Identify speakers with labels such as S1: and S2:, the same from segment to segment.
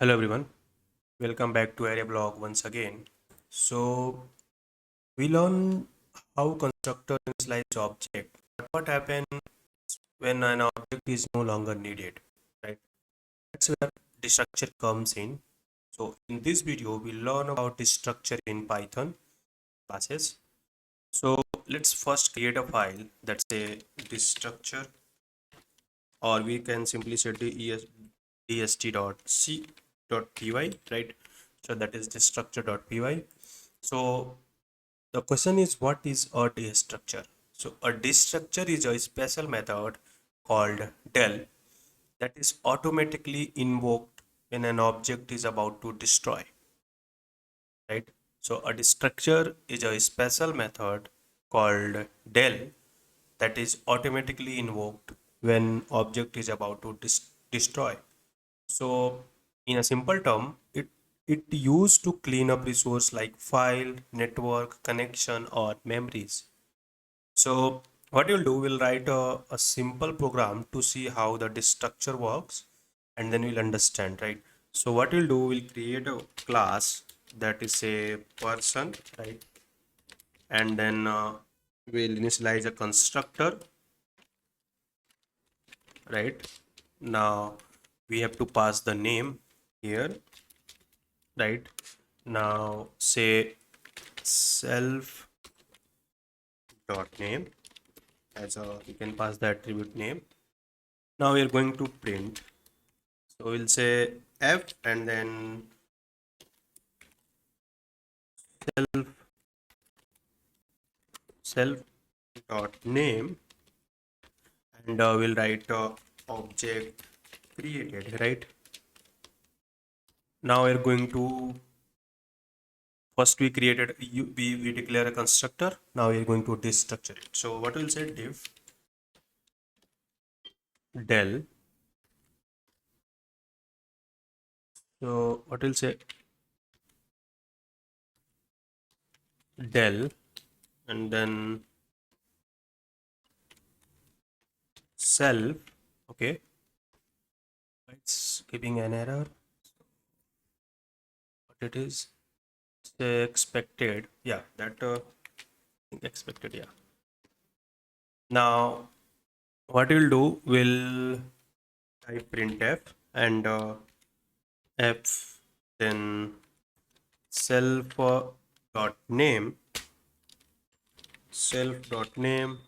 S1: Hello everyone, welcome back to Area Blog once again. So we learn how constructor initialize object. But what happens when an object is no longer needed, right? That's where the structure comes in. So in this video, we learn about the structure in Python classes. So let's first create a file that's a this structure, or we can simply set the dst.c.py, right? So that is the structure.py. So the question is, what is a destructure? So a destructure is a special method called del that is automatically invoked when an object is about to destroy, right? So a destructure is a special method called del that is automatically invoked when object is about to destroy. So in a simple term, it used to clean up resource like file, network, connection, or memories. So what you'll do, we'll write a simple program to see how the structure works, and then we'll understand, right? So what we'll do, we'll create a class that is a person, right? And then we'll initialize a constructor, right? Now we have to pass the name here, right? Now say self dot name as a, you can pass the attribute name. Now we are going to print. So we'll say f and then self self dot name, and we'll write object created, right? Now we're going to, first we created we declare a constructor. Now we're going to destructure it. So what we'll say, div del. So what we'll say, del, and then self. Okay, it's giving an error. What it is, say expected. Yeah, that expected. Yeah. Now what we'll do, we'll type printf and f, then self dot name, self dot name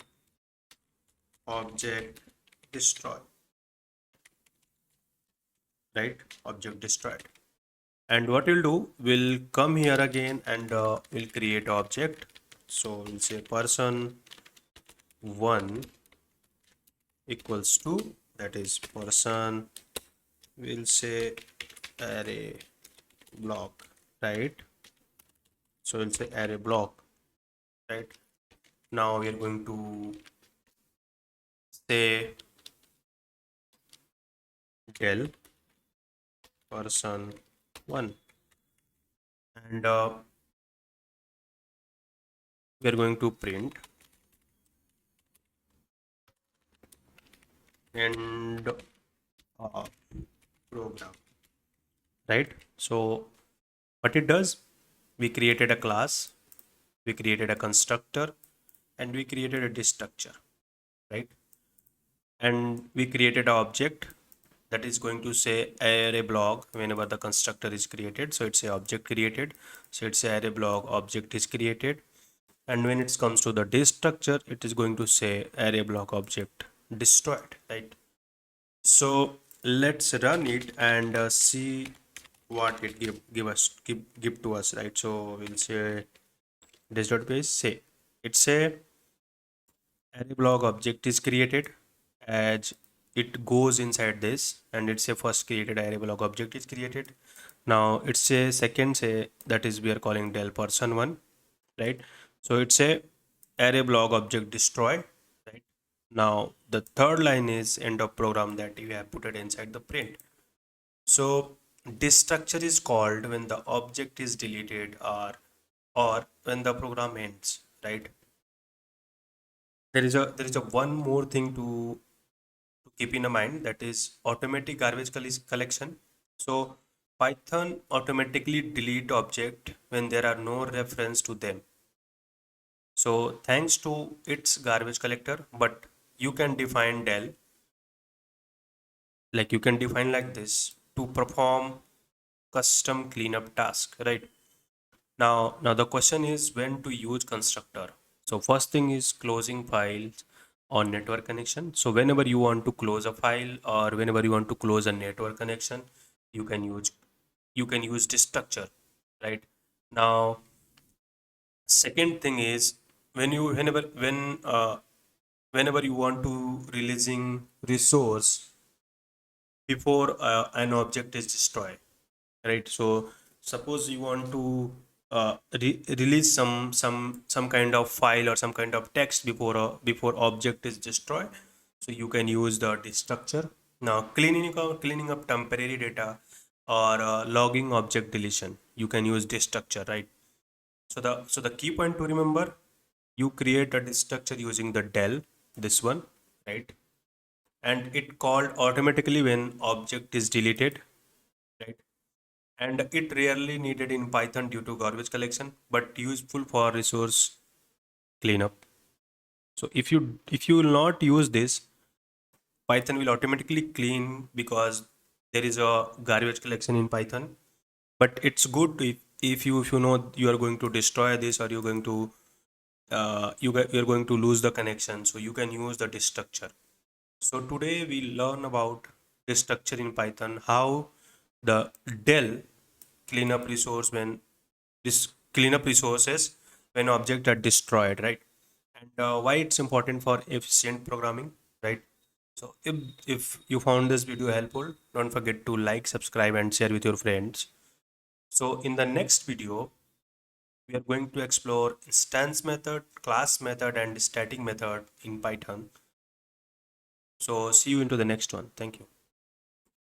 S1: object destroy, right? Object destroyed. And what we'll do, we'll come here again and we'll create object. So we'll say person one equals to, that is person, we'll say array block, right? So we'll say array block, right? Now we are going to say del person one, and we are going to print end program, right? So what it does, we created a class, we created a constructor, and we created a destructure, right? And we created an object that is going to say array block whenever the constructor is created. So it's a object created, so it's a array block object is created. And when it comes to the destructure, it is going to say array block object destroyed, right? So let's run it and see what it give to us, right? So we'll say this.page, say it's a array block object is created, as it goes inside this, and it's a first created array block object is created. Now it's a second, say that is we are calling del person one, right? So it's a array block object destroy, right? Now the third line is end of program that you have put it inside the print. So this structure is called when the object is deleted, or when the program ends, right? There is a one more thing to keep in mind, that is automatic garbage collection. So Python automatically delete object when there are no reference to them. So thanks to its garbage collector, but you can define del, like you can define like this to perform custom cleanup task, right? Now the question is when to use constructor. So first thing is closing files on network connection. So whenever you want to close a file or whenever you want to close a network connection, you can use this structure, right? Now second thing is when you whenever you want to releasing resource before an object is destroyed, right? So suppose you want to release some kind of file or some kind of text before object is destroyed, so you can use the structure. Now cleaning up temporary data or logging object deletion, you can use this structure, right? So the key point to remember, you create a structure using the del, this one, right? And it called automatically when object is deleted, right? And it rarely needed in Python due to garbage collection, but useful for resource cleanup. So if you will not use this, Python will automatically clean because there is a garbage collection in Python. But it's good if you know you are going to destroy this or you're going to you're going to lose the connection, so you can use the structure. So today we learn about the structure in Python, how the del cleanup resource when this cleanup resources when objects are destroyed, right? And why it's important for efficient programming, right? So if you found this video helpful, don't forget to like, subscribe, and share with your friends. So in the next video, we are going to explore instance method, class method, and static method in Python. So see you into the next one. Thank you.